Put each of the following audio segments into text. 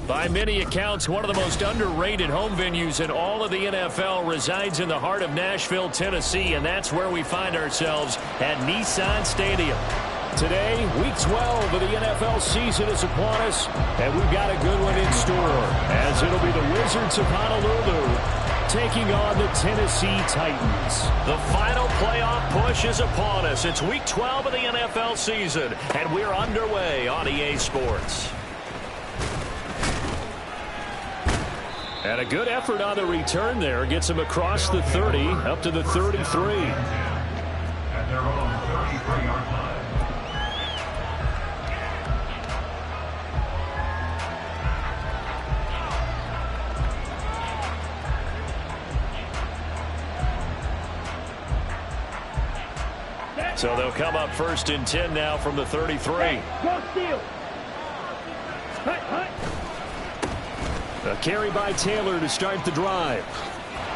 By many accounts, one of the most underrated home venues in all of the NFL resides in the heart of Nashville, Tennessee, and that's where we find ourselves at Nissan Stadium. Today, Week 12 of the NFL season is upon us, and we've got a good one in store, as it'll be the Wizards of Honolulu taking on the Tennessee Titans. The final playoff push is upon us. It's Week 12 of the NFL season, and we're underway on EA Sports. And a good effort on the return there. Gets him across the 30, up to the 33. At their own 33-yard line. So they'll come up 1st and 10 now from the 33. Go steal. A carry by Taylor to start the drive.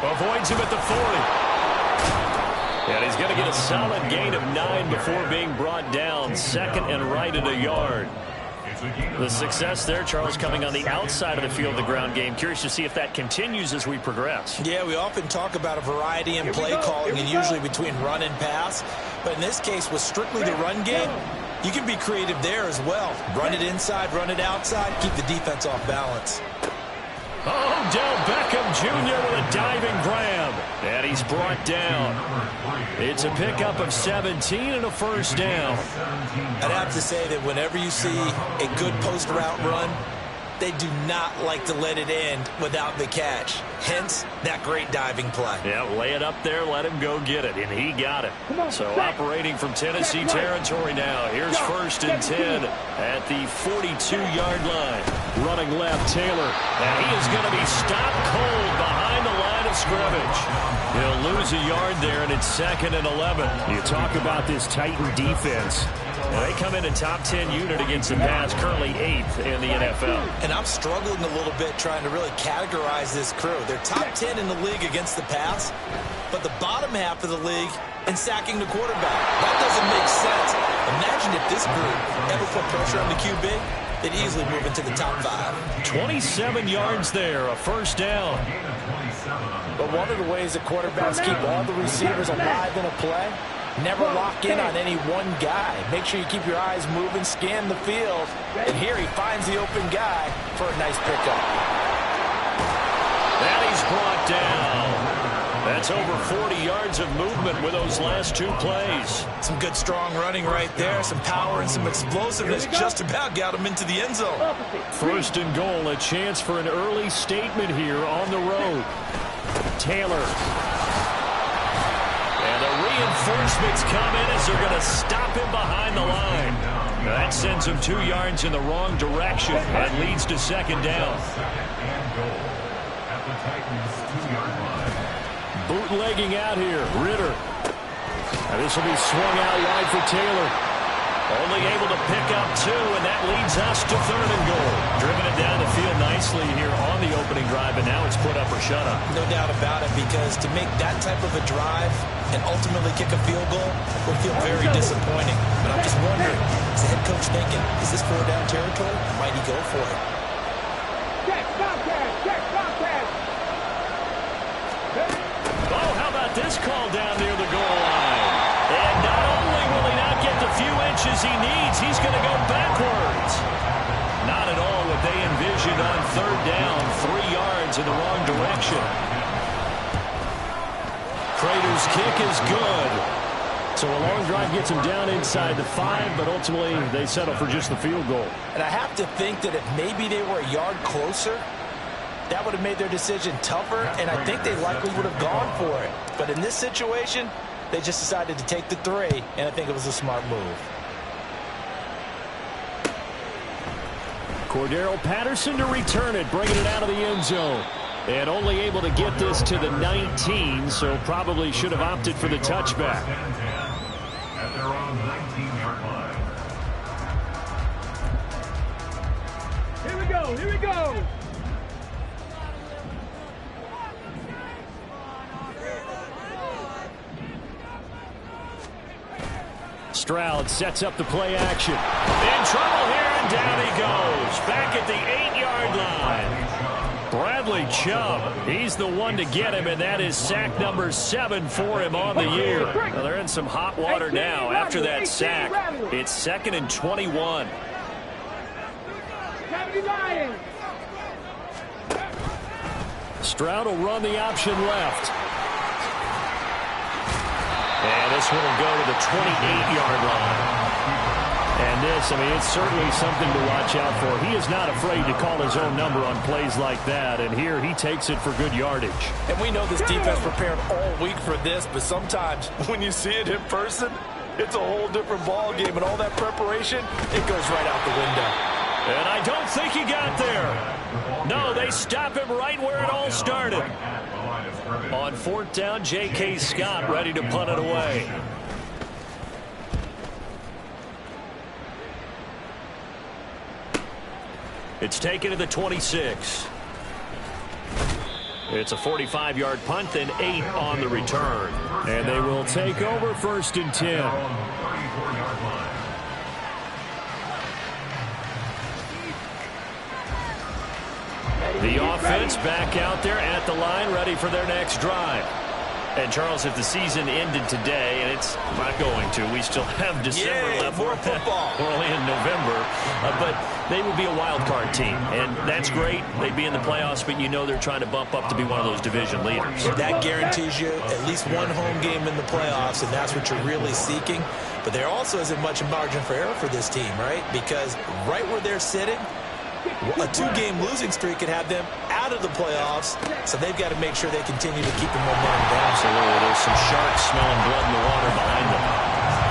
Avoids him at the 40. And he's going to get a solid gain of 9 before being brought down. Second and right at a yard. The success there, Charles, coming on the outside of the field, the ground game. Curious to see if that continues as we progress. Yeah, we often talk about a variety in play calling and usually between run and pass. But in this case, with strictly the run game, you can be creative there as well. Run it inside, run it outside, keep the defense off balance. Oh, Del Beckham Jr. with a diving grab. And he's brought down. It's a pickup of 17 and a first down. I'd have to say that whenever you see a good post route run, they do not like to let it end without the catch. Hence, that great diving play. Yeah, lay it up there, let him go get it, and he got it. So operating from Tennessee territory now. Here's 1st and 10 at the 42-yard line. Running left, Taylor. And he is going to be stopped cold behind the line of scrimmage. He'll lose a yard there, and it's 2nd and 11. You talk about this Titan defense. They come in a top 10 unit against the pass, currently 8th in the NFL. And I'm struggling a little bit trying to really categorize this crew. They're top 10 in the league against the pass, but the bottom half of the league in sacking the quarterback. That doesn't make sense. Imagine if this group ever put pressure on the QB, they'd easily move into the top 5. 27 yards there, a first down. But one of the ways that quarterbacks keep all the receivers alive in a play, never lock in on any one guy. Make sure you keep your eyes moving, scan the field. And here he finds the open guy for a nice pickup. And he's brought down. That's over 40 yards of movement with those last 2 plays. Some good strong running right there. Some power and some explosiveness just about got him into the end zone. 1st and goal, a chance for an early statement here on the road. Taylor. And the reinforcements come in as they're going to stop him behind the line. That sends him 2 yards in the wrong direction. That leads to 2nd down. Bootlegging out here, Ritter. And this will be swung out wide for Taylor. Only able to pick up 2, and that leads us to 3rd and goal. Driven it down the field nicely here on the opening drive, and now it's put up or shut up. No doubt about it, because to make that type of a drive and ultimately kick a field goal would feel very disappointing. But I'm just wondering, is the head coach thinking, is this 4-down territory? Or might he go for it? Oh, how about this call down near the goal line? And not only will he not get the few inches he needs, he's going to go backwards. Not at all what they envisioned on 3rd down. 3 yards in the wrong direction. Prater's kick is good. So a long drive gets him down inside the 5, but ultimately they settle for just the field goal. And I have to think that if maybe they were a yard closer, that would have made their decision tougher, and I think they likely would have gone for it. But in this situation, they just decided to take the 3, and I think it was a smart move. Cordero Patterson to return it, bringing it out of the end zone. And only able to get this to the 19, so probably should have opted for the touchback. At their own 19-yard line. Here we go, here we go! Stroud sets up the play action. In trouble here, And down he goes, back at the 8-yard line. Bradley Chubb, he's the one to get him, and that is sack number 7 for him on the year. Well, they're in some hot water now after that sack. It's 2nd and 21. Stroud will run the option left. And this one will go to the 28-yard line. And this, I mean, it's certainly something to watch out for. He is not afraid to call his own number on plays like that. And here he takes it for good yardage. And we know this defense prepared all week for this, but sometimes when you see it in person, it's a whole different ball game. And all that preparation, it goes right out the window. And I don't think he got there. No, they stop him right where it all started. On 4th down, J.K. Scott ready to punt it away. It's taken to the 26. It's a 45-yard punt, then 8 on the return. And they will take over 1st and 10. The offense back out there at the line, ready for their next drive. And, Charles, if the season ended today, and it's not going to, we still have December left. More football. We're only in November. But they would be a wild card team, and that's great. They'd be in the playoffs, but you know they're trying to bump up to be one of those division leaders. That guarantees you at least one home game in the playoffs, and that's what you're really seeking. But there also isn't much margin for error for this team, right? Because right where they're sitting, a 2-game losing streak could have them out of the playoffs, so they've got to make sure they continue to keep the momentum down. Absolutely. There's some sharks smelling blood in the water behind them.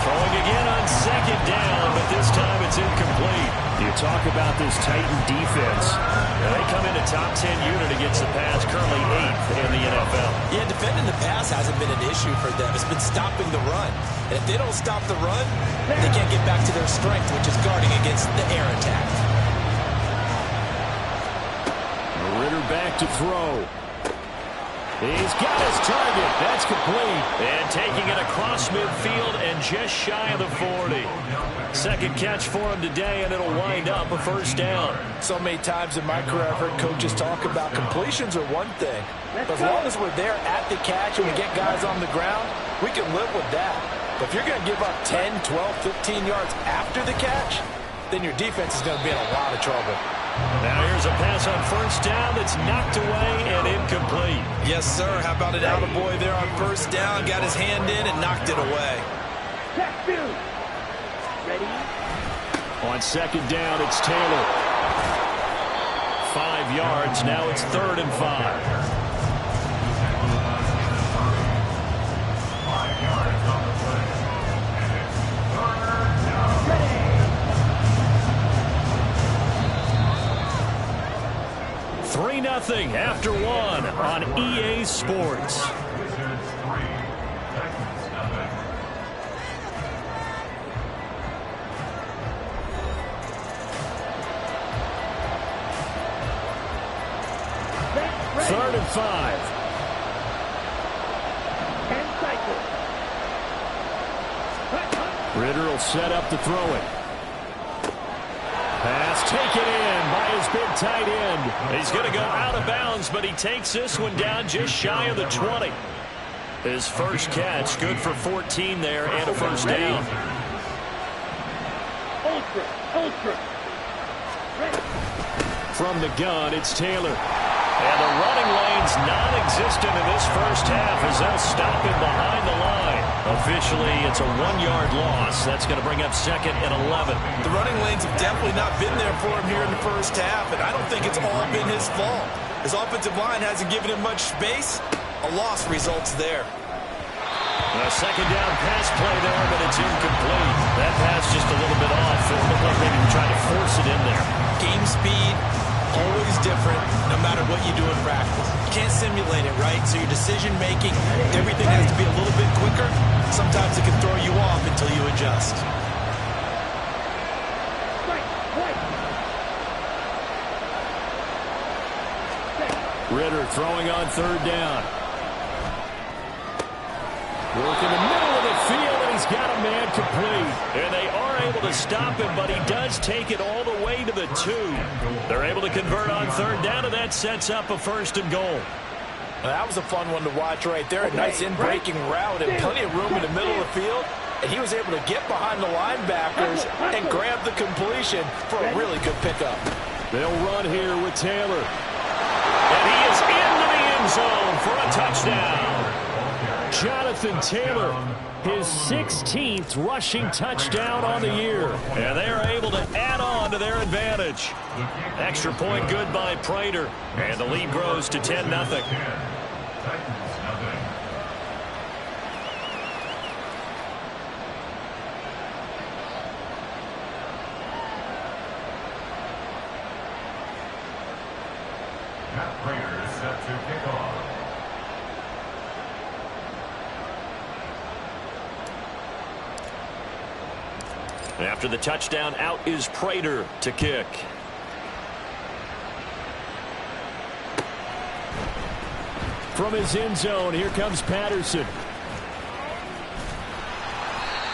Throwing again on 2nd down, but this time it's incomplete. You talk about this Titan defense. They come in a top 10 unit against the pass, currently 8th in the NFL. Yeah, defending the pass hasn't been an issue for them. It's been stopping the run. And if they don't stop the run, they can't get back to their strength, which is guarding against the air attack. Ritter back to throw. He's got his target. That's complete. And taking it across midfield and just shy of the 40. 2nd catch for him today, and it'll wind up a 1st down. So many times in my career I've heard coaches talk about completions are one thing. But as long as we're there at the catch and we get guys on the ground, we can live with that. But if you're going to give up 10, 12, 15 yards after the catch, then your defense is going to be in a lot of trouble. Now here's a pass on 1st down that's knocked away and incomplete. Yes, sir. How about it, attaboy there on 1st down? Got his hand in and knocked it away. Ready? On 2nd down, it's Taylor. 5 yards. Now it's 3rd and 5. 3-0 after 1 on EA Sports. Third and 5. Ritter will set up to throw it. Pass taken in by his big tight end. He's going to go out of bounds, but he takes this one down just shy of the 20. His first catch, good for 14 there and a 1st down. From the gun, it's Taylor. And the running lane's non-existent in this 1st half as they'll stop him behind the line. Officially, it's a 1-yard loss. That's going to bring up 2nd and 11. The running lanes have definitely not been there for him here in the 1st half, and I don't think it's all been his fault. His offensive line hasn't given him much space. A loss results there. A 2nd down pass play there, but it's incomplete. That pass just a little bit off. It looked like maybe trying to force it in there. Game speed, always different, no matter what you do in practice. You can't simulate it, right? So your decision-making, everything has to be a little bit quicker. Sometimes it can throw you off until you adjust. Ritter throwing on 3rd down. Work in the middle of the field, and he's got a man incomplete. And they are able to stop him, but he does take it all the way to the 2. They're able to convert on third down, and that sets up a 1st and goal. Well, that was a fun one to watch right there. A nice in-breaking route and plenty of room in the middle of the field. And he was able to get behind the linebackers and grab the completion for a really good pickup. They'll run here with Taylor. And he is into the end zone for a touchdown. Jonathan Taylor, his 16th rushing touchdown on the year. And they are able to add on to their advantage. Extra point good by Prater. And the lead grows to 10-0. Prater is set to kick off. After the touchdown, out is Prater to kick. From his end zone, here comes Patterson.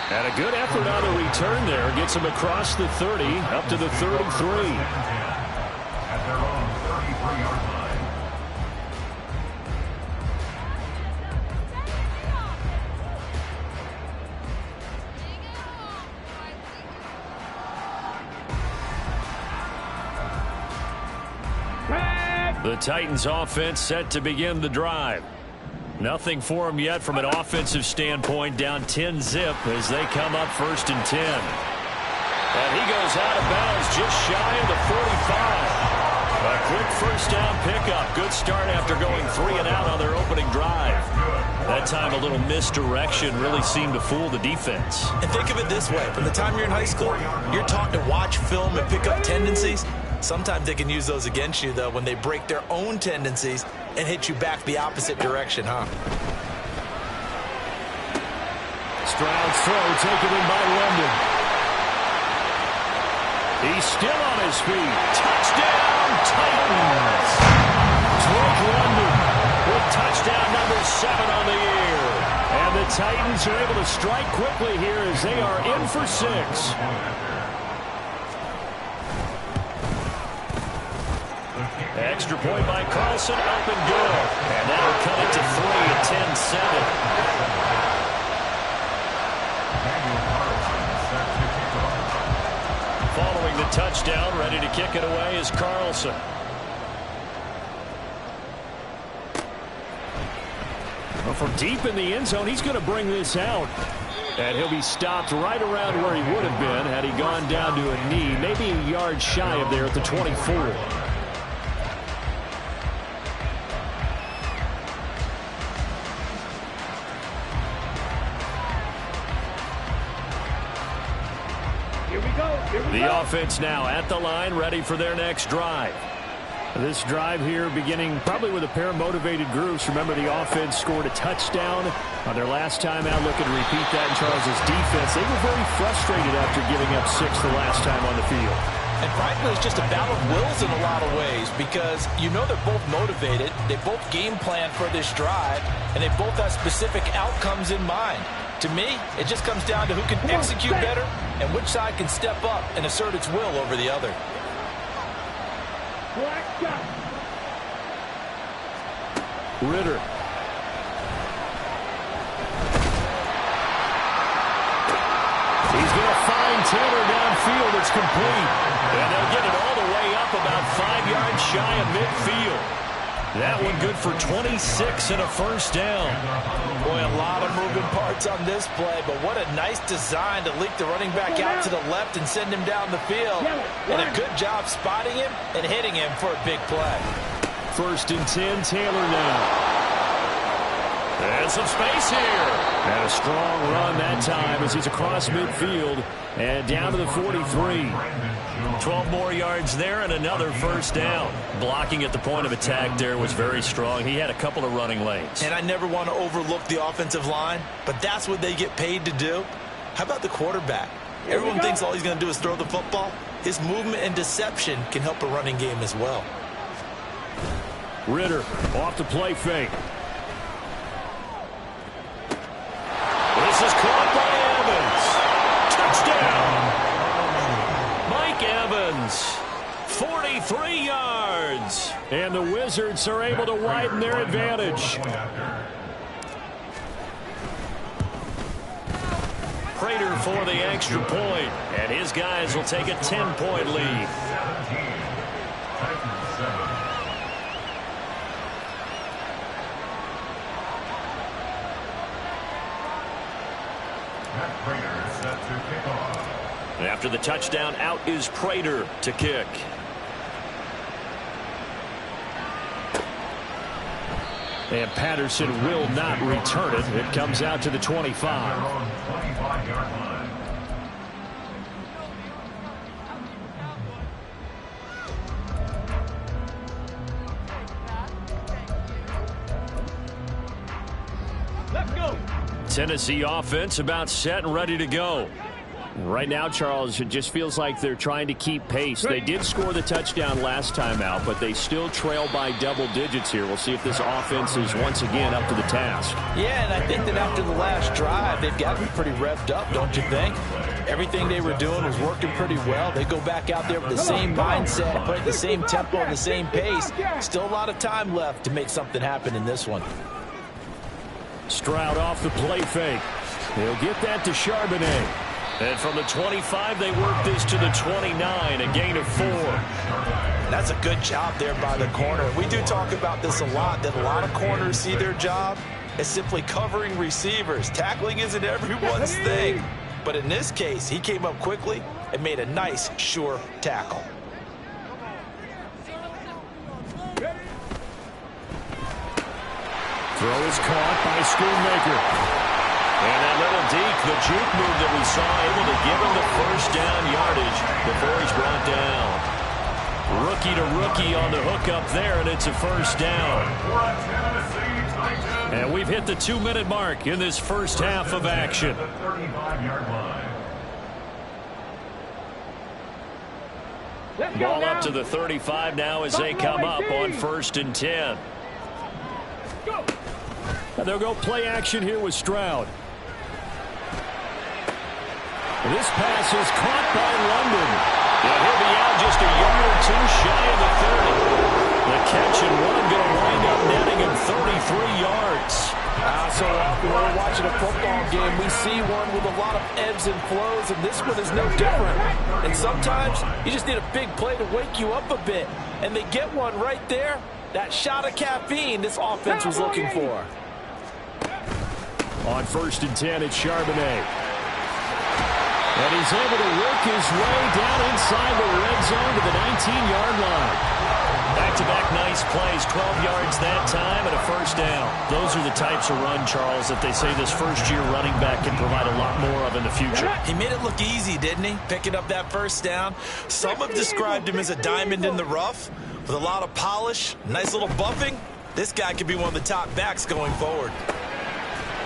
And a good effort on the return there. Gets him across the 30, up to the 33. At their own 33-yard line. The Titans offense set to begin the drive. Nothing for them yet from an offensive standpoint, down 10-zip as they come up 1st and 10. And he goes out of bounds just shy of the 45. A quick 1st down pickup. Good start after going 3 and out on their opening drive. That time a little misdirection really seemed to fool the defense. And think of it this way. From the time you're in high school, you're taught to watch film and pick up tendencies. Sometimes they can use those against you, though, when they break their own tendencies and hit you back the opposite direction, huh? Stroud's throw taken in by London. He's still on his feet. Touchdown, Titans! Drake London with touchdown number 7 on the year. And the Titans are able to strike quickly here as they are in for 6. Extra point by Carlson, up and good. And that'll cut it to 3 at 10-7. Following the touchdown, ready to kick it away is Carlson. Well, from deep in the end zone, he's going to bring this out. And he'll be stopped right around where he would have been had he gone down to a knee, maybe a yard shy of there at the 24. The offense now at the line, ready for their next drive. This drive here beginning probably with a pair of motivated groups. Remember, the offense scored a touchdown on their last time out. Looking to repeat that in Charles' defense. They were very frustrated after giving up 6 the last time on the field. And frankly, it's just a battle of wills in a lot of ways because you know they're both motivated. They both game plan for this drive, and they both have specific outcomes in mind. To me, it just comes down to who can execute better and which side can step up and assert its will over the other. Ritter. He's going to find Taylor downfield. It's complete. And they'll get it all the way up about 5 yards shy of midfield. That one good for 26 and a 1st down. Boy, a lot of moving parts on this play, but what a nice design to leak the running back out to the left and send him down the field. And a good job spotting him and hitting him for a big play. 1st and 10, Taylor now. And some space here. And a strong run that time as he's across midfield and down to the 43. 12 more yards there and another 1st down. Blocking at the point of attack there was very strong. He had a couple of running lanes. And I never want to overlook the offensive line, but that's what they get paid to do. How about the quarterback? Everyone thinks all he's going to do is throw the football. His movement and deception can help a running game as well. Ritter off the play fake. This is caught by Evans. Evans, 43 yards. And the Wizards are able to widen their advantage. Prater for the extra point, and his guys will take a 10-point lead. And after the touchdown, out is Prater to kick. And Patterson will not return it. It comes out to the 25. Let's go. Tennessee offense about set and ready to go. Right now, Charles, it just feels like they're trying to keep pace. They did score the touchdown last time out, but they still trail by double digits here. We'll see if this offense is once again up to the task. Yeah, and I think that after the last drive, they've gotten pretty revved up, don't you think? Everything they were doing was working pretty well. They go back out there with the same mindset, play the same tempo and the same pace. Still a lot of time left to make something happen in this one. Stroud off the play fake. He'll get that to Charbonnet. And from the 25, they work this to the 29, a gain of 4. That's a good job there by the corner. We do talk about this a lot, that a lot of corners see their job as simply covering receivers. Tackling isn't everyone's thing. But in this case, he came up quickly and made a nice, sure tackle. Throw is caught by Schoonmaker. And that little deke, the juke move that we saw, able to give him the first down yardage before he's brought down. Rookie to rookie on the hook up there, and it's a first down. And we've hit the 2-minute mark in this first half of action. Ball up to the 35 now as they come up on 1st and 10. And they'll go play action here with Stroud. This pass is caught by London. Yeah, he'll be out just a yard or two shy of the 30. The catch and run going to wind up netting him 33 yards. So often when we're watching a football game, we see one with a lot of ebbs and flows, and this one is no different. And sometimes you just need a big play to wake you up a bit. And they get one right there. That shot of caffeine this offense was looking for. On 1st and 10, it's Charbonnet. And he's able to work his way down inside the red zone to the 19-yard line. Back-to-back nice plays, 12 yards that time and a first down. Those are the types of run, Charles, that they say this first-year running back can provide a lot more of in the future. He made it look easy, didn't he? Picking up that first down. Some have described him as a diamond in the rough with a lot of polish, nice little buffing. This guy could be one of the top backs going forward.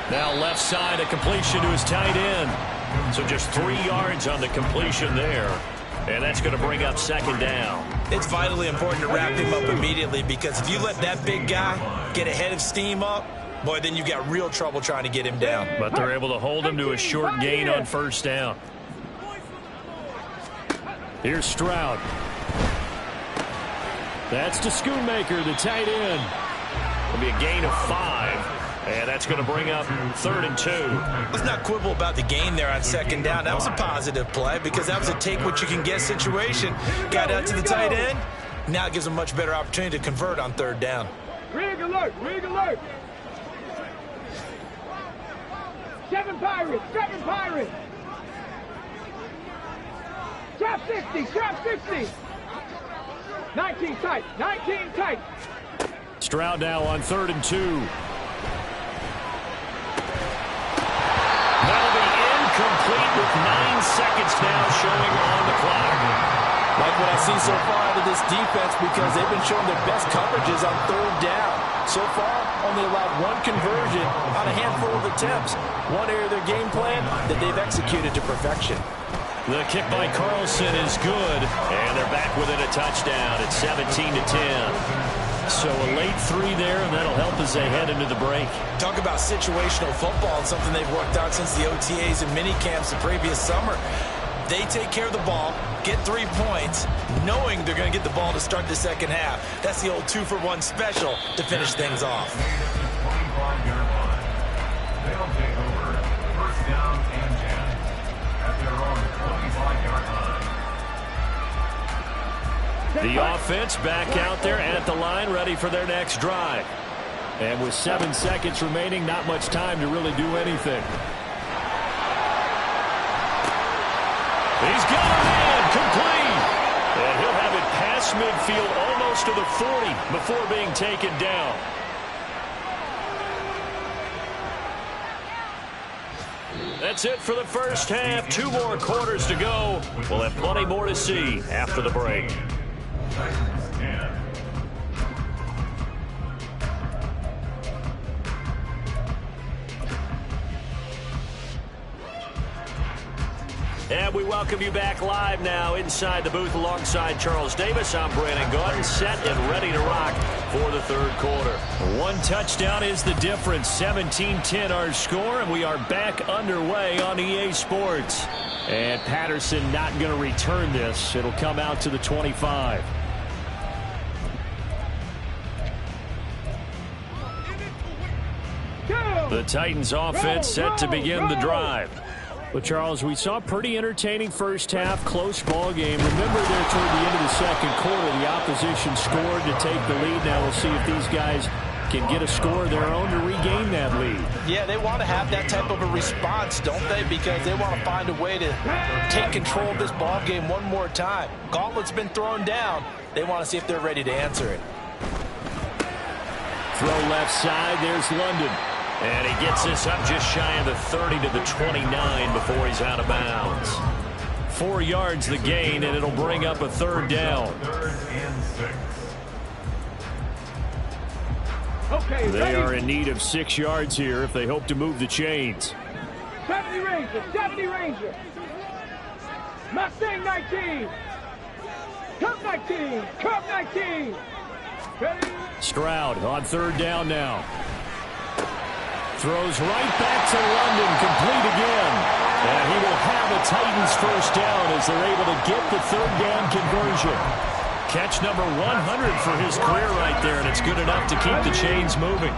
Now left side, a completion to his tight end. So just 3 yards on the completion there. And that's going to bring up 2nd down. It's vitally important to wrap him up immediately, because if you let that big guy get ahead of steam up, boy, then you've got real trouble trying to get him down. But they're able to hold him to a short gain on 1st down. Here's Stroud. That's to Schoonmaker, the tight end. It'll be a gain of 5. And that's going to bring up 3rd and 2. Let's not quibble about the gain there on 2nd down. That was a positive play because that was a take-what-you-can-get situation. Got out to the tight end. Now it gives them a much better opportunity to convert on 3rd down. Rig alert, rig alert. 7 Pirates, 7 Pirates. Trap 60, trap 60. 19 tight, 19 tight. Stroud now on 3rd and 2. That'll be incomplete with 9 seconds now showing on the clock. Like what I see so far out of this defense, because they've been showing their best coverages on 3rd down. So far, only allowed 1 conversion on a handful of attempts. One area of their game plan that they've executed to perfection. The kick by Carlson is good, and they're back within a touchdown at 17-10. So a late 3 there, and that'll help as they head into the break. Talk about situational football, and something they've worked out since the OTAs and mini camps the previous summer. They take care of the ball. get 3 points, knowing they're going to get the ball to start the second half. That's the old 2-for-1 special to finish things off. 25-yard line. They'll take over. First down and 10 at their own 25-yard line. The offense back out there at the line, ready for their next drive. And with 7 seconds remaining, not much time to really do anything. He's got a man, complete. And he'll have it past midfield, almost to the 40, before being taken down. That's it for the first half. 2 more quarters to go. We'll have plenty more to see after the break. And we welcome you back live now inside the booth alongside Charles Davis. I'm Brandon Gaudin, set and ready to rock for the third quarter. 1 touchdown is the difference. 17-10 our score, and we are back underway on EA Sports. And Patterson not going to return this. It'll come out to the 25. The Titans offense set to begin the drive. But, Charles, we saw a pretty entertaining first half, close ball game. Remember there toward the end of the second quarter, the opposition scored to take the lead. Now we'll see if these guys can get a score of their own to regain that lead. Yeah, they want to have that type of a response, don't they? Because they want to find a way to take control of this ball game one more time. Gauntlet's been thrown down. They want to see if they're ready to answer it. Throw left side. There's London. And he gets this up just shy of the 30 to the 29 before he's out of bounds. 4 yards the gain, and it'll bring up a third down. Okay, they are in need of 6 yards here if they hope to move the chains. 70 Ranger, 70 Ranger. Mustang 19. Cup 19, Cup 19. Ready? Stroud on third down now. Throws right back to London, complete again. And he will have a Titans first down as they're able to get the third down conversion. Catch number 100 for his career right there, and it's good enough to keep the chains moving.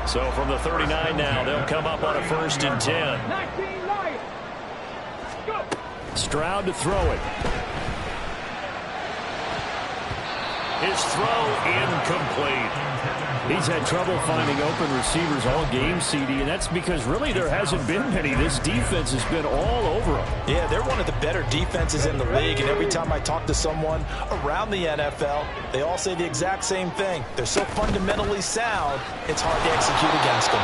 So from the 39 now, they'll come up on a 1st and 10. Stroud to throw it. His throw incomplete. He's had trouble finding open receivers all game, CD, and that's because really there hasn't been many. This defense has been all over them. Yeah, they're one of the better defenses in the league, and every time I talk to someone around the NFL, they all say the exact same thing. They're so fundamentally sound, it's hard to execute against them.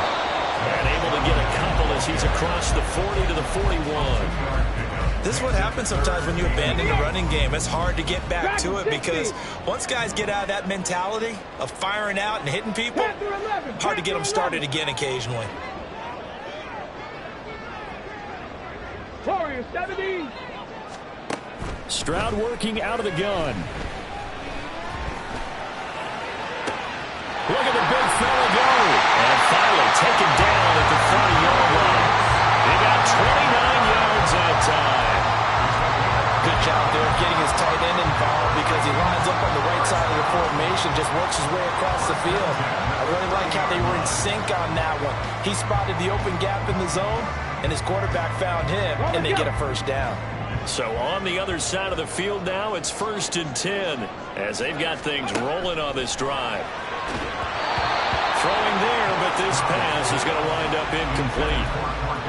And able to get a couple as he's across the 40 to the 41. This is what happens sometimes when you abandon the running game. It's hard to get back to it because once guys get out of that mentality of firing out and hitting people, hard to get them started again occasionally. Warriors 70. Stroud working out of the gun. Look at the big fella go. And finally taken down at the 30-yard line. They got 29 yards that time. Good job there of getting his tight end involved because he lines up on the right side of the formation, just works his way across the field. I really like how they were in sync on that one. He spotted the open gap in the zone, and his quarterback found him, and they get a first down. So on the other side of the field now, it's 1st and 10 as they've got things rolling on this drive. Throwing there, but this pass is going to wind up incomplete.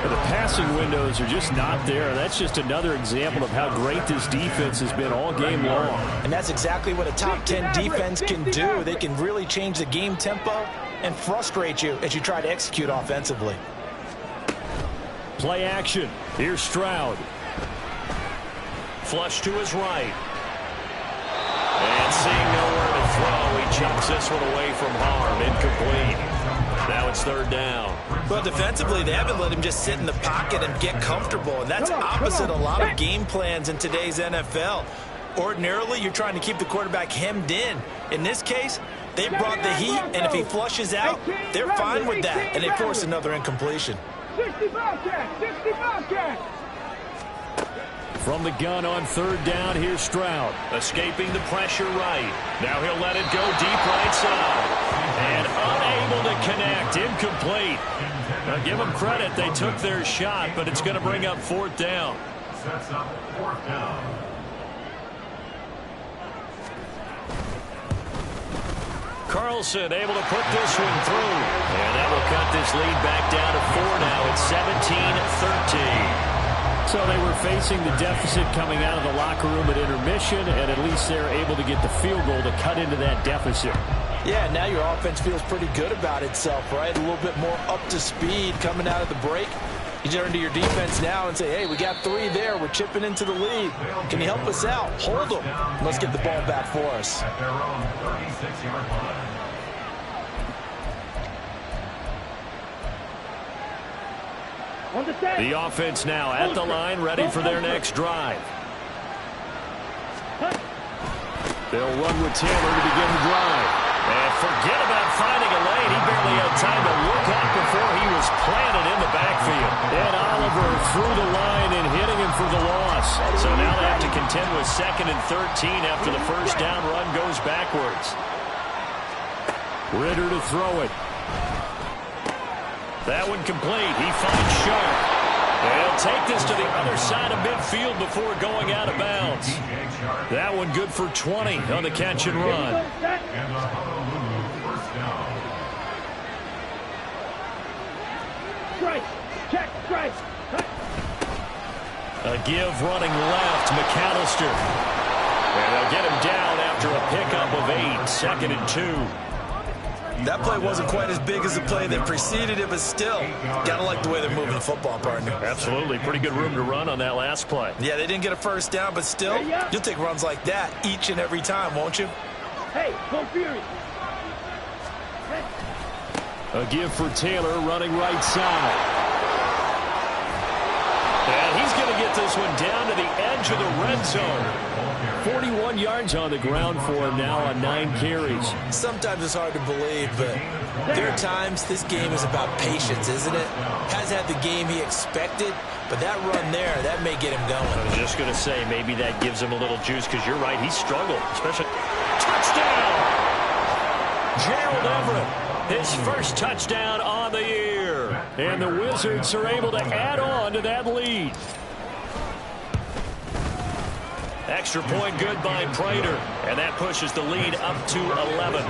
The passing windows are just not there. That's just another example of how great this defense has been all game long. And that's exactly what a top 10 defense can do. They can really change the game tempo and frustrate you as you try to execute offensively. Play action. Here's Stroud. Flush to his right. And seeing nowhere to throw, he chucks this one away from harm. Incomplete. Now it's third down. Well, defensively, they haven't let him just sit in the pocket and get comfortable, and that's opposite a lot of game plans in today's NFL. Ordinarily, you're trying to keep the quarterback hemmed in. In this case, they brought the heat, and if he flushes out, they're fine with that, and they force another incompletion. 65 catch, 65 catch. From the gun on third down, here's Stroud. Escaping the pressure right. Now he'll let it go deep right side. And unable to connect. Incomplete. Now give them credit. They took their shot, but it's going to bring up fourth down. Sets up fourth down. Carlson able to put this one through. And that will cut this lead back down to 4 now. It's 17-13. So they were facing the deficit coming out of the locker room at intermission, and at least they're able to get the field goal to cut into that deficit. Yeah, now your offense feels pretty good about itself, right? A little bit more up to speed coming out of the break. You turn to your defense now and say, hey, we got 3 there. We're chipping into the lead. Can you help us out? Hold them. Let's get the ball back for us. At their own 36-yard line. The offense now at the line, ready for their next drive. They'll run with Taylor to begin the drive. And forget about finding a lane. He barely had time to look up before he was planted in the backfield. And Oliver through the line and hitting him for the loss. So now they have to contend with 2nd and 13 after the first down run goes backwards. Ritter to throw it. That one complete. He finds Sharp. They'll take this to the other side of midfield before going out of bounds. That one good for 20 on the catch and run. And a Honolulu first down. Strike. Check. Strike. A give running left. McAllister. And they'll get him down after a pickup of 8. 2nd and 2. That play wasn't quite as big as the play that preceded it, but still, got to like the way they're moving the football, partner. Absolutely. Pretty good room to run on that last play. Yeah, they didn't get a first down, but still, you'll take runs like that each and every time, won't you? Hey, go Fury. A give for Taylor running right side. And he's going to get this one down to the edge of the red zone. 41 yards on the ground for him now on 9 carries. Sometimes it's hard to believe, but there are times this game is about patience, isn't it? Has had the game he expected, but that run there, that may get him going. I was just going to say, maybe that gives him a little juice, because you're right, he struggled, especially. Touchdown! Gerald Everett, his first touchdown on the year. And the Wizards are able to add on to that lead. Extra point good by Prater, and that pushes the lead up to 11.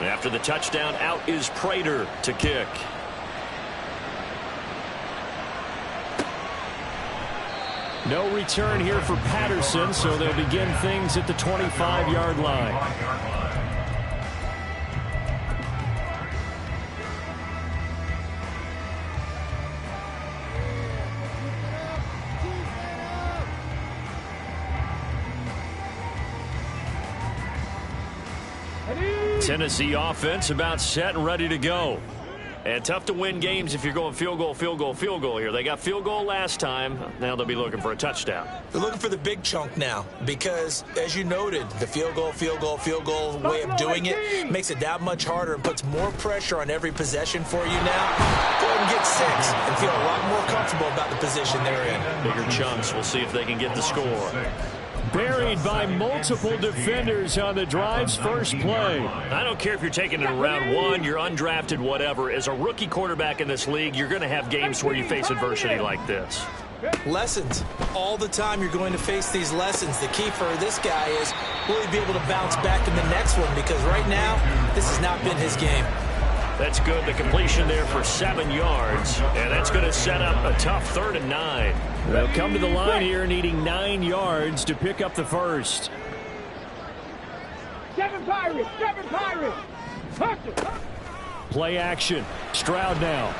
After the touchdown, out is Prater to kick. No return here for Patterson, so they'll begin things at the 25-yard line. Tennessee offense about set and ready to go. And tough to win games if you're going field goal, field goal, field goal here. They got field goal last time. Now they'll be looking for a touchdown. They're looking for the big chunk now because, as you noted, the field goal, field goal, field goal way of doing it makes it that much harder and puts more pressure on every possession for you now. Go ahead and get 6 and feel a lot more comfortable about the position they're in. Bigger chunks. We'll see if they can get the score. Buried by multiple defenders on the drive's first play. I don't care if you're taking it in round 1, you're undrafted, whatever. As a rookie quarterback in this league, you're going to have games where you face adversity like this. Lessons. All the time you're going to face these lessons. The key for this guy is will he be able to bounce back in the next one, because right now, this has not been his game. That's good. The completion there for 7 yards. And that's going to set up a tough 3rd and 9. They'll come to the line here needing 9 yards to pick up the first. 7 Pirates! 7 Pirates! Hustle! Play action. Stroud now.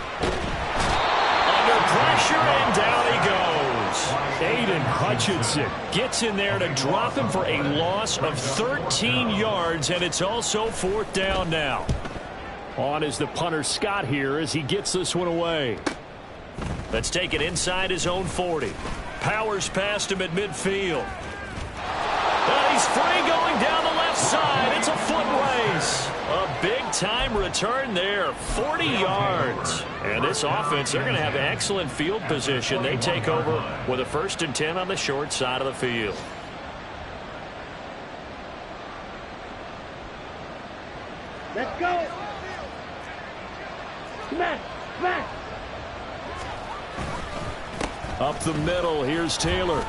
Under pressure, and down he goes. Aiden Hutchinson gets in there to drop him for a loss of 13 yards, and it's also 4th down now. On is the punter Scott here as he gets this one away. Let's take it inside his own 40. Powers past him at midfield. And he's free going down the left side. It's a foot race. A Big-time return there, 40 yards. And this offense, they're going to have excellent field position. They take over with a 1st and 10 on the short side of the field. Let's go. Smash, smash. Up the middle, here's Taylor.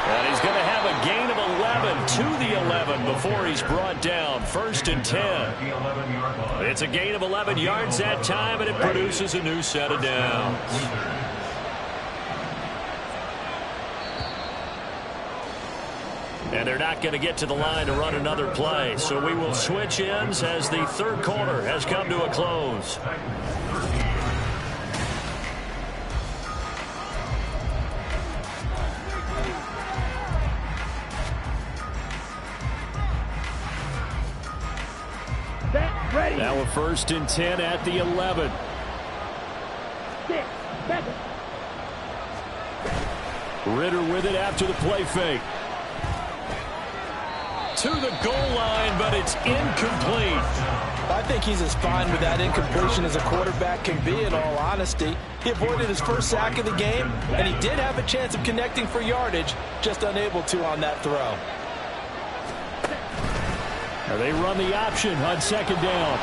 And he's going to have a gain of 11 to the 11 before he's brought down. 1st and 10. It's a gain of 11 yards that time, and it produces a new set of downs. And they're not going to get to the line to run another play. So we will switch ends as the 3rd quarter has come to a close. Ready. Now a 1st and 10 at the 11. 6 seconds. Ritter with it after the play fake. To the goal line, but it's incomplete. I think he's as fine with that incompletion as a quarterback can be, in all honesty. He avoided his 1st sack of the game, and he did have a chance of connecting for yardage, just unable to on that throw. They run the option on 2nd down.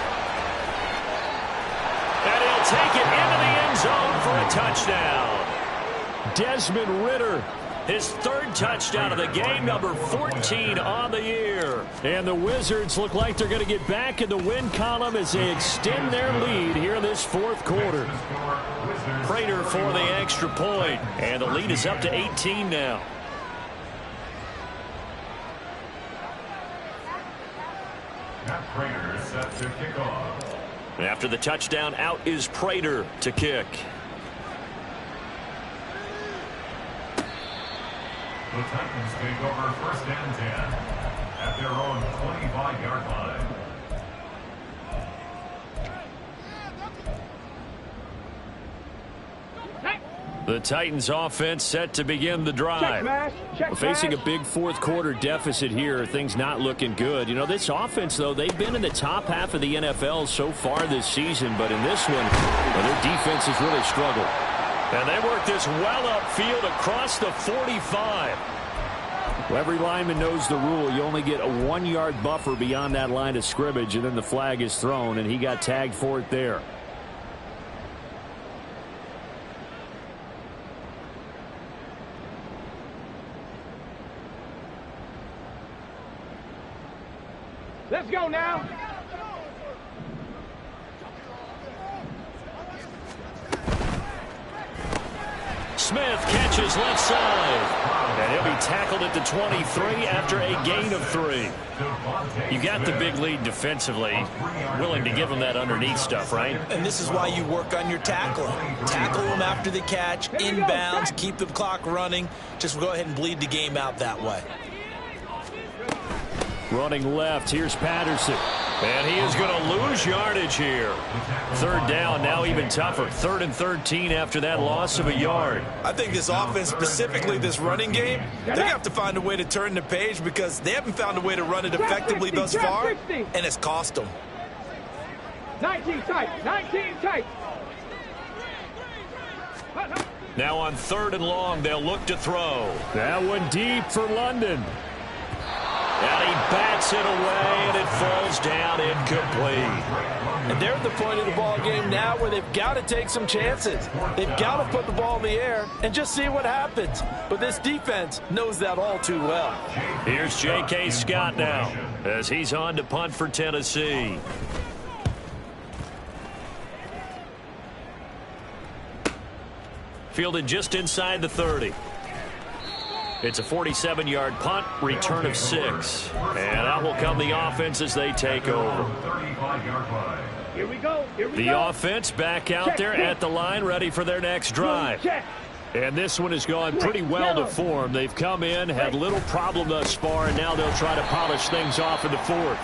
And he'll take it into the end zone for a touchdown. Desmond Ritter, his 3rd touchdown of the game, number 14 on the year. And the Wizards look like they're going to get back in the win column as they extend their lead here in this 4th quarter. Prater for the extra point, and the lead is up to 18 now. Prater set to kick off. After the touchdown, out is Prater to kick. The Titans take over 1st and 10 at their own 25-yard line. The Titans offense set to begin the drive. Facing a big 4th quarter deficit here. Things not looking good. You know, this offense, though, they've been in the top half of the NFL so far this season. But in this one, well, their defense has really struggled. And they work this well upfield across the 45. Well, every lineman knows the rule. You only get a 1-yard buffer beyond that line of scrimmage, and then the flag is thrown, and he got tagged for it there. Let's go now. Smith catches left side. And he'll be tackled at the 23 after a gain of 3. You got the big lead defensively. Willing to give him that underneath stuff, right? And this is why you work on your tackling. Tackle them after the catch, inbounds, keep the clock running. Just go ahead and bleed the game out that way. Running left, here's Patterson. And he is going to lose yardage here. 3rd down, now even tougher. 3rd and 13 after that loss of a yard. I think this offense, specifically this running game, they're going to have to find a way to turn the page because they haven't found a way to run it effectively thus far, and it's cost them. 19 tight, 19 tight. Now on 3rd and long, they'll look to throw. That one deep for London. And he bats it away, and it falls down incomplete. And they're at the point of the ball game now where they've got to take some chances. They've got to put the ball in the air and just see what happens. But this defense knows that all too well. Here's J.K. Scott now as he's on to punt for Tennessee. Fielded just inside the 30. It's a 47-yard punt, return of 6. And out will come the offense as they take over. Here we go. The offense back out there at the line, ready for their next drive. And this one has gone pretty well to form. They've come in, had little problem thus far, and now they'll try to polish things off in the 4th.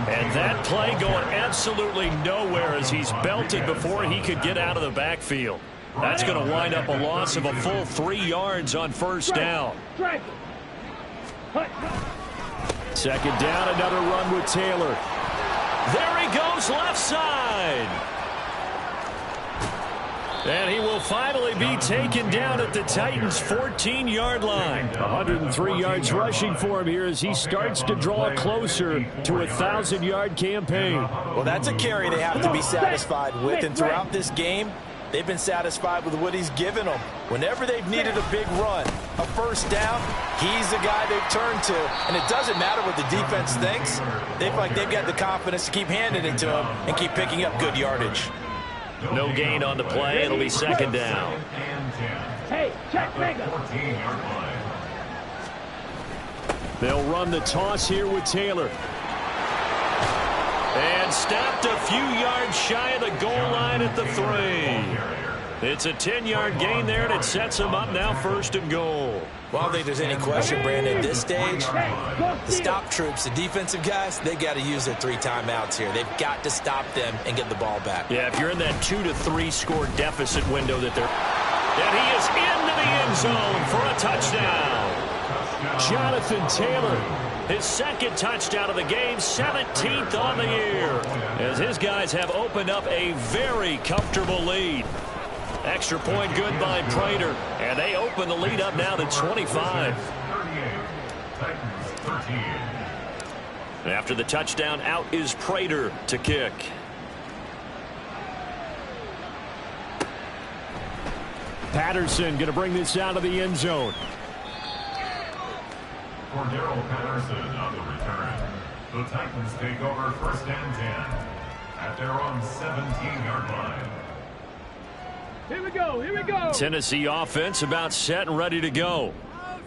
And that play going absolutely nowhere as he's belted before he could get out of the backfield. That's going to wind up a loss of a full 3 yards on 1st down. 2nd down, another run with Taylor. There he goes left side. And he will finally be taken down at the Titans' 14-yard line. 103 yards rushing for him here as he starts to draw closer to a 1,000-yard campaign. Well, that's a carry they have to be satisfied with. And throughout this game, they've been satisfied with what he's given them. Whenever they've needed a big run, a first down, he's the guy they've turned to. And it doesn't matter what the defense thinks. They feel like they've got the confidence to keep handing it to him and keep picking up good yardage. No gain on the play. It'll be second down. Hey, check Mega. They'll run the toss here with Taylor. And stopped a few yards shy of the goal line at the 3. It's a 10-yard gain there, and it sets them up now 1st and goal. Well, I don't think there's any question, Brandon, at this stage, the stop troops, the defensive guys, they got to use their 3 timeouts here. They've got to stop them and get the ball back. Yeah, if you're in that 2 to 3 score deficit window that they're... And he is into the end zone for a touchdown. Jonathan Taylor, his 2nd touchdown of the game, 17th on the year, as his guys have opened up a very comfortable lead. Extra point good by Prater, and they open the lead up now to 25. After the touchdown, out is Prater to kick. Patterson going to bring this out of the end zone. Cordero Patterson on the return. The Titans take over 1st and 10 at their own 17-yard line. Here we go, here we go. Tennessee offense about set and ready to go.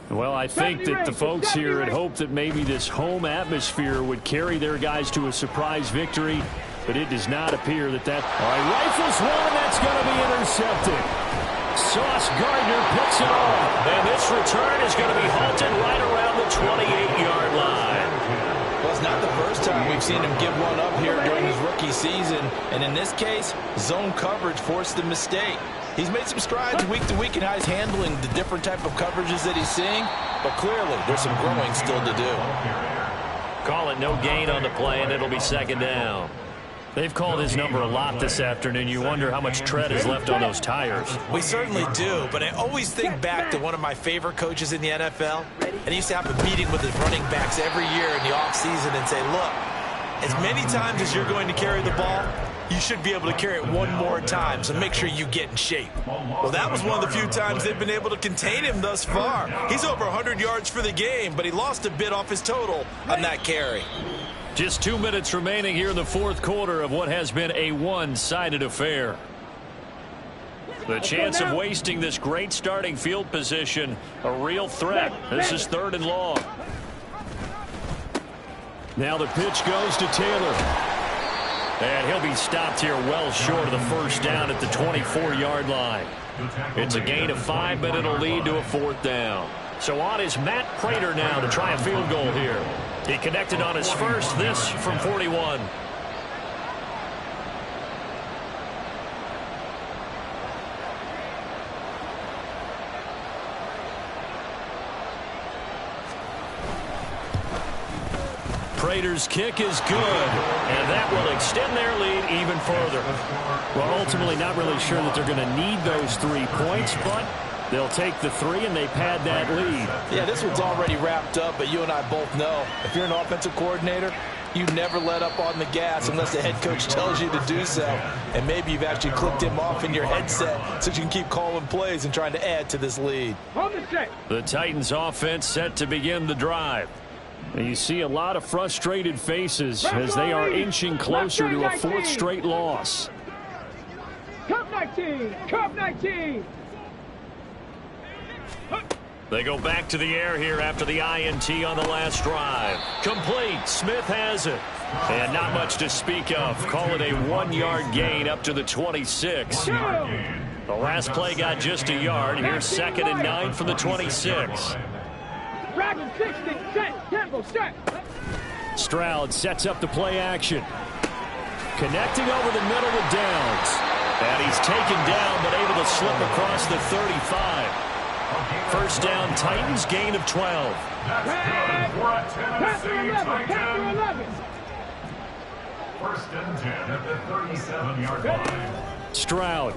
Well, I think that the folks here had hoped that maybe this home atmosphere would carry their guys to a surprise victory, but it does not appear that that... All right, rifles one, that's going to be intercepted. Sauce Gardner picks it off, and this return is going to be halted right around the 28-yard line. Well, it's not the first time we've seen him give one up here during his rookie season. And in this case, zone coverage forced the mistake. He's made some strides week to week in how he's handling the different type of coverages that he's seeing. But clearly, there's some growing still to do. Call it no gain on the play, and it'll be second down. They've called his number a lot this afternoon. You wonder how much tread is left on those tires. We certainly do, but I always think back to one of my favorite coaches in the NFL. And he used to have a meeting with his running backs every year in the offseason and say, look, as many times as you're going to carry the ball, you should be able to carry it one more time, so make sure you get in shape. Well, that was one of the few times they've been able to contain him thus far. He's over 100 yards for the game, but he lost a bit off his total on that carry. Just 2 minutes remaining here in the 4th quarter of what has been a one-sided affair. The chance of wasting this great starting field position, a real threat. This is 3rd and long. Now the pitch goes to Taylor. And he'll be stopped here well short of the first down at the 24-yard line. It's a gain of 5, but it'll lead to a 4th down. So on is Matt Prater now to try a field goal here. He connected on his first, this from 41. Prater's kick is good, and that will extend their lead even further. Well, ultimately not really sure that they're going to need those 3 points, but they'll take the 3 and they pad that lead. Yeah, this one's already wrapped up, but you and I both know if you're an offensive coordinator, you never let up on the gas unless the head coach tells you to do so. And maybe you've actually clicked him off in your headset so you can keep calling plays and trying to add to this lead. The Titans offense set to begin the drive. And you see a lot of frustrated faces as they are inching closer to a 4th straight loss. Cup 19! Cup 19! They go back to the air here after the INT on the last drive. Complete. Smith has it. And not much to speak of. Call it a 1-yard gain up to the 26. The last play got just a yard. Here's 2nd and 9 from the 26. Stroud sets up the play action. Connecting over the middle with Downs. And he's taken down but able to slip across the 35. First down, Titans, gain of 12. That's good for a Tennessee Titan. First and 10 at the 37-yard line. Stroud.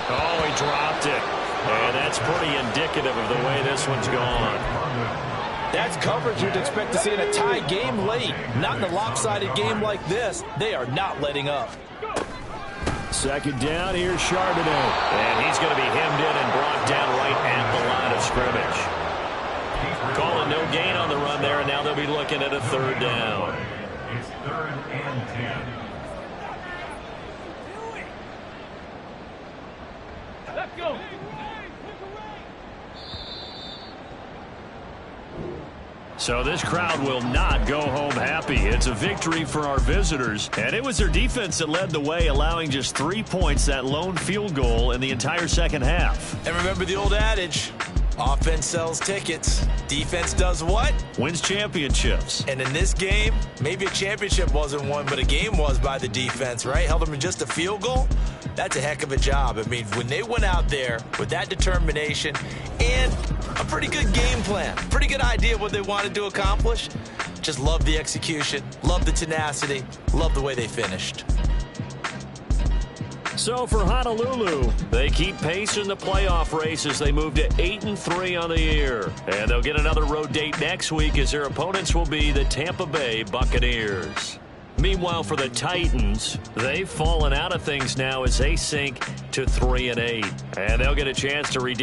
Oh, he dropped it. And that's pretty indicative of the way this one's gone. That's coverage you'd expect to see in a tie game late. Not in a lopsided game like this. They are not letting up. Second down, here's Charbonnet. And he's going to be hemmed in and brought down right at the line of scrimmage. Calling no gain on the run there, and now they'll be looking at a third down. It's 3rd and 10. Let's go. So this crowd will not go home happy. It's a victory for our visitors. And it was their defense that led the way, allowing just 3 points, that lone field goal in the entire second half. And remember the old adage, offense sells tickets. Defense does what? Wins championships. And in this game, maybe a championship wasn't won, but a game was by the defense, right? Held them in just a field goal. That's a heck of a job. I mean, when they went out there with that determination and a pretty good game plan, pretty good idea of what they wanted to accomplish, just love the execution, love the tenacity, love the way they finished. So for Honolulu, they keep pace in the playoff race as they move to 8-3 on the year. And they'll get another road date next week as their opponents will be the Tampa Bay Buccaneers. Meanwhile, for the Titans, they've fallen out of things now as they sink to 3-8. And they'll get a chance to redeem